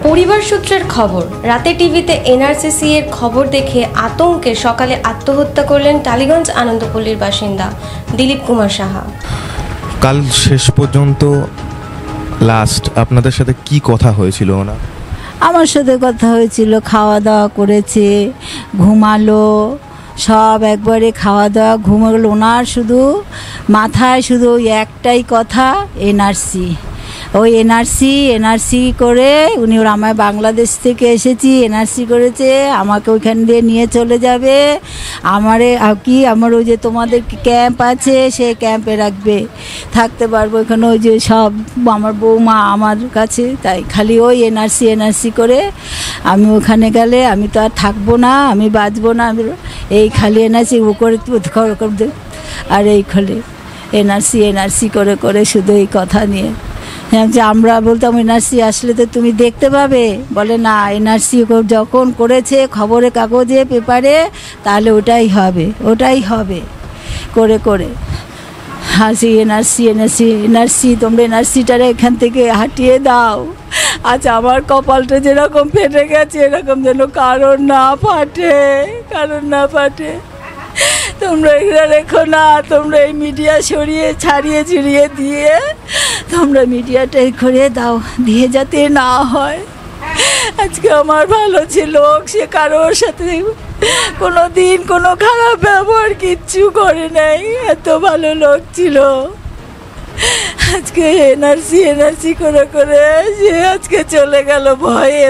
পরিবার সূত্রের খবর, রাতে টিভিতে এনআরসি এর খবর দেখে আতঙ্কে সকালে আত্মহত্যা করলেন টালিগঞ্জ আনন্দপল্লীর বাসিন্দা দিলীপ কুমার সাহা। কাল শেষ পর্যন্ত লাস্ট আপনাদের সাথে কি কথা হয়েছিল? না, আমার সাথে কথা হয়েছিল, খাওয়া দাওয়া করেছে, ঘুমালো, সব একবারে খাওয়া দাওয়া ঘুমালো। ওনার শুধু মাথায় শুধু ওই একটাই কথা, এনআরসি। ওই এনআরসি করে উনি আমায় বাংলাদেশ থেকে এসেছি, এনআরসি করেছে, আমাকে ওইখান দিয়ে নিয়ে চলে যাবে। আমার ওই যে তোমাদের ক্যাম্প আছে, সেই ক্যাম্পে রাখবে, থাকতে পারবো ওইখানে। ওই যে সব আমার বৌমা আমার কাছে, তাই খালি ওই এনআরসি করে আমি ওখানে গেলে আমি তো আর থাকবো না, আমি বাঁচবো না, আমি এই খালি এনআরসি ও করে আর এই খালি এনআরসি করে করে শুধু এই কথা নিয়ে। যে আমরা বলতাম এনআরসি আসলে তো তুমি দেখতে পাবে, বলে না, এনআরসি যখন করেছে খবরের কাগজে পেপারে, তাহলে ওটাই হবে করে করে হাসি এনআরসি তোমরা এনআরসিটারে এখান থেকে হাটিয়ে দাও। আচ্ছা, আমার কপালটা যেরকম ফেটে গেছে, এরকম যেন কারণ না ফাটে। তোমরা এগুলো রেখো না, তোমরা এই মিডিয়া ছাড়িয়ে দিয়ে তোমরা মিডিয়াটা করে দাও, দিয়ে যাতে না হয়। আজকে আমার ভালো ছিল, সে কারোর সাথে কোনো দিন কোনো খারাপ ব্যবহার কিচ্ছু করে নাই, এত ভালো লোক ছিল। আজকে এনআরসি করে করে সে আজকে চলে গেল ভয়ে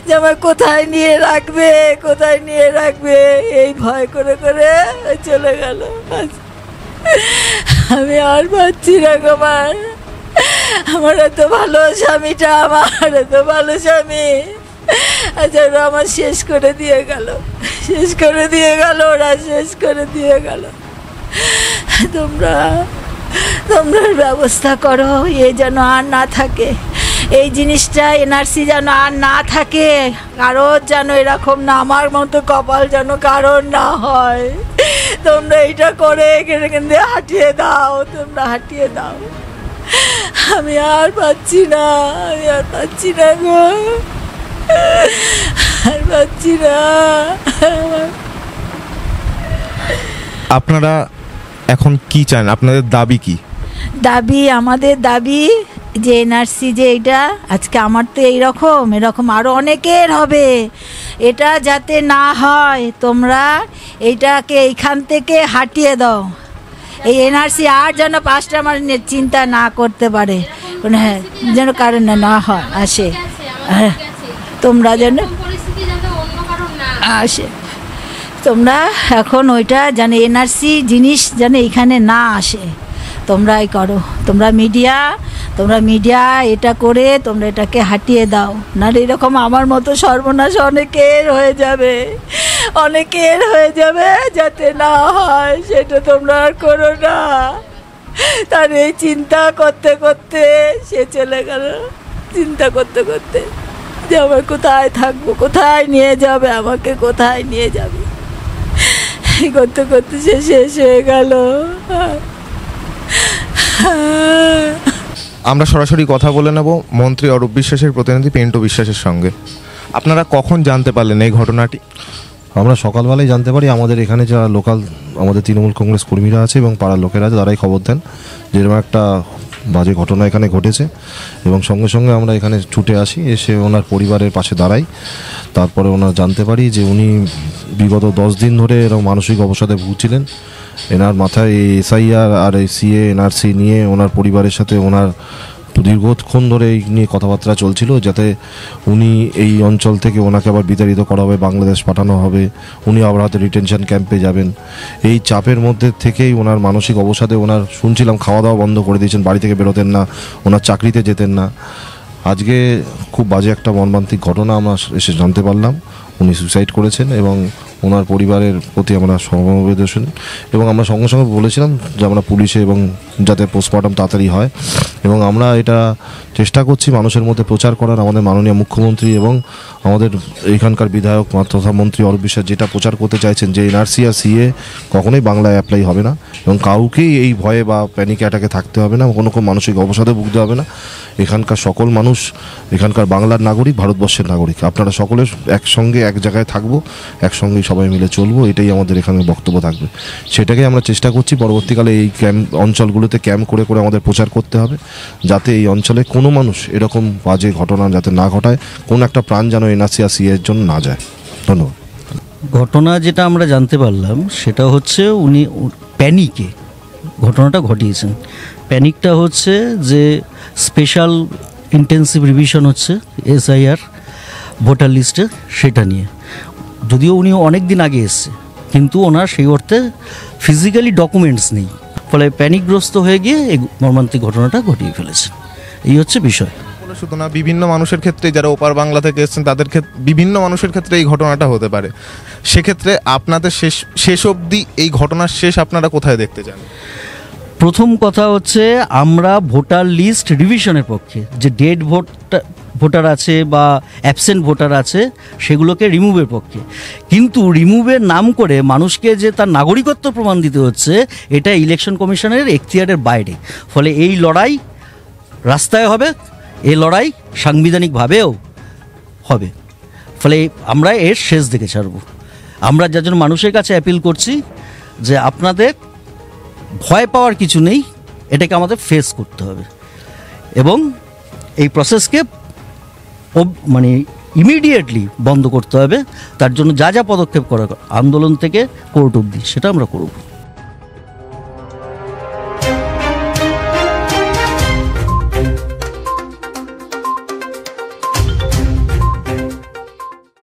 যে আমার কোথায় নিয়ে রাখবে এই ভয় করে করে চলে গেল। আমি আর পাচ্ছি না আমার এত ভালো স্বামীটা, আচ্ছা আমার শেষ করে দিয়ে গেল তোমরা ব্যবস্থা করো, এ যেন আর না থাকে, এই জিনিসটা এনআরসি যেন আর না থাকে, কারোর যেন এরকম না, আমার মতো কপাল যেন কারোর না হয়। তোমরা এইটা করে এখান দিয়ে হাটিয়ে দাও। আমি আর পাচ্ছি না গো, আর পাচ্ছি না। আপনারা এখন কি চান? আপনাদের দাবি কি? আমাদের দাবি যে এনআরসি যে এইটা আজকে আমার তো এরকম আরও অনেকের হবে, এটা যাতে না হয়, তোমরা এইটাকে এইখান থেকে হাটিয়ে দাও। এই এনআরসি আর যেন 5টা মানুষ চিন্তা না করতে পারে, হ্যাঁ, যেন কারণ না হয় আসে, তোমরা যেন আসে, তোমরা এখন ওইটা যেন এনআরসি জিনিস যেন এইখানে না আসে, তোমরাই করো। তোমরা মিডিয়া এটা করে তোমরা এটাকে হাটিয়ে দাও, নাহলে এরকম আমার মতো সর্বনাশ অনেকের হয়ে যাবে, যাতে না হয় সেটা তোমরা আর করো না। তার এই চিন্তা করতে সে চলে গেল, চিন্তা করতে যে আমার কোথায় থাকবো, কোথায় নিয়ে যাবে, করতে সে শেষ হয়ে গেল। আমরা সরাসরি কথা বলে নেব মন্ত্রী অরূপ বিশ্বাসের প্রতিনিধি পেন্টু বিশ্বাসের সঙ্গে। আপনারা কখন জানতে পারলেন এই ঘটনাটি? আমরা সকালবেলায় জানতে পারি, আমাদের এখানে যারা লোকাল আমাদের তৃণমূল কংগ্রেস কর্মীরা আছে এবং পাড়ার লোকেরা আছে, তারাই খবর দেন যেরকম একটা বাজে ঘটনা এখানে ঘটেছে, এবং সঙ্গে সঙ্গে আমরা এখানে ছুটে আসি, এসে ওনার পরিবারের পাশে দাঁড়াই। তারপরে ওনার জানতে পারি যে উনি বিগত 10 দিন ধরে এরকম মানসিক অবসাদে ভুগছিলেন। এনার মাথায় এই এসআইআর আর এই সিএ এনআরসি নিয়ে ওনার পরিবারের সাথে ওনার দীর্ঘক্ষণ ধরে এই নিয়ে কথাবার্তা চলছিল, যাতে উনি এই অঞ্চল থেকে ওনাকে আবার বিতাড়িত করা হবে, বাংলাদেশ পাঠানো হবে, উনি আবার হয়তো রিটেনশন ক্যাম্পে যাবেন। এই চাপের মধ্যে থেকেই ওনার মানসিক অবসাদে শুনছিলাম খাওয়া দাওয়া বন্ধ করে দিয়েছেন, বাড়ি থেকে বেরোতেন না, ওনার চাকরিতে যেতেন না। আজকে খুব বাজে একটা মর্মান্তিক ঘটনা আমরা এসে জানতে পারলাম, উনি সুইসাইড করেছেন এবং ওনার পরিবারের প্রতি আমরা সমবেদনশীল এবং আমরা সঙ্গে সঙ্গে বলেছিলাম যে আমরা পুলিশে এবং যাতে পোস্টমর্টম তাড়াতাড়ি হয় এবং আমরা এটা চেষ্টা করছি মানুষের মধ্যে প্রচার করার। আমাদের মাননীয় মুখ্যমন্ত্রী এবং আমাদের এইখানকার বিধায়ক তথা মন্ত্রী অরূপ বিশ্বাস যেটা প্রচার করতে চাইছেন যে এনআরসি আর সিএ কখনোই বাংলায় অ্যাপ্লাই হবে না এবং কাউকেই এই ভয়ে বা প্যানিক অ্যাটাকে থাকতে হবে না, কোনো মানসিক অবসাদে ভুগতে হবে না। এখানকার সকল মানুষ এখানকার বাংলার নাগরিক, ভারতবর্ষের নাগরিক। আপনারা সকলে একসঙ্গে এক জায়গায় থাকবো, একসঙ্গেই সবাই মিলে চলবো, এটাই আমাদের এখানে বক্তব্য থাকবে। সেটাকে আমরা চেষ্টা করছি পরবর্তীকালে এই অঞ্চলগুলোতে ক্যাম্প করে করে আমাদের প্রচার করতে হবে, যাতে এই অঞ্চলে কোনো মানুষ এরকম বাজে ঘটনা যাতে না ঘটায়, কোনো একটা প্রাণ যেন এনআরসি আর সিএর জন্য না যায়। ধন্যবাদ। ঘটনা যেটা আমরা জানতে পারলাম সেটা হচ্ছে উনি প্যানিকে ঘটনাটা ঘটিয়েছেন। প্যানিকটা হচ্ছে যে স্পেশাল ইন্টেন্সিভ রিভিশন হচ্ছে SIR ভোটার লিস্টে, সেটা নিয়ে। যদিও উনি অনেক দিন আগে এসছে, কিন্তু ওনার সেই অর্থে ফিজিক্যালি ডকুমেন্টস নেই, ফলে প্যানিকগ্রস্ত হয়ে গিয়ে এই মর্মান্তিক ঘটনাটা ঘটিয়ে ফেলেছেন। এই হচ্ছে বিষয়। শুধু না, বিভিন্ন মানুষের ক্ষেত্রে, যারা ওপার বাংলা থেকে এসেছেন তাদের ক্ষেত্রে, বিভিন্ন মানুষের ক্ষেত্রে এই ঘটনাটা হতে পারে। সেক্ষেত্রে আপনাদের শেষ অবধি এই ঘটনার শেষ আপনারা কোথায় দেখতে চান? প্রথম কথা হচ্ছে আমরা ভোটার লিস্ট রিভিশনের পক্ষে। যে ডেড ভোটার আছে বা অ্যাবসেন্ট ভোটার আছে সেগুলোকে রিমুভের পক্ষে, কিন্তু রিমুভের নাম করে মানুষকে যে তার নাগরিকত্ব প্রমাণ দিতে হচ্ছে এটা ইলেকশন কমিশনের এখতিয়ারের বাইরে। ফলে এই লড়াই রাস্তায় হবে, এই লড়াই সাংবিধানিকভাবেও হবে। ফলে আমরা এর শেষ দিকে ছাড়ব। আমরা যার জন্য মানুষের কাছে অ্যাপিল করছি যে আপনাদের ভয় পাওয়ার কিছু নেই, এটাকে আমাদের ফেস করতে হবে এবং এই প্রসেসকে মানে ইমিডিয়েটলি বন্ধ করতে হবে। তার জন্য যা যা পদক্ষেপ করা আন্দোলন থেকে কোর্ট অবধি সেটা আমরা করব।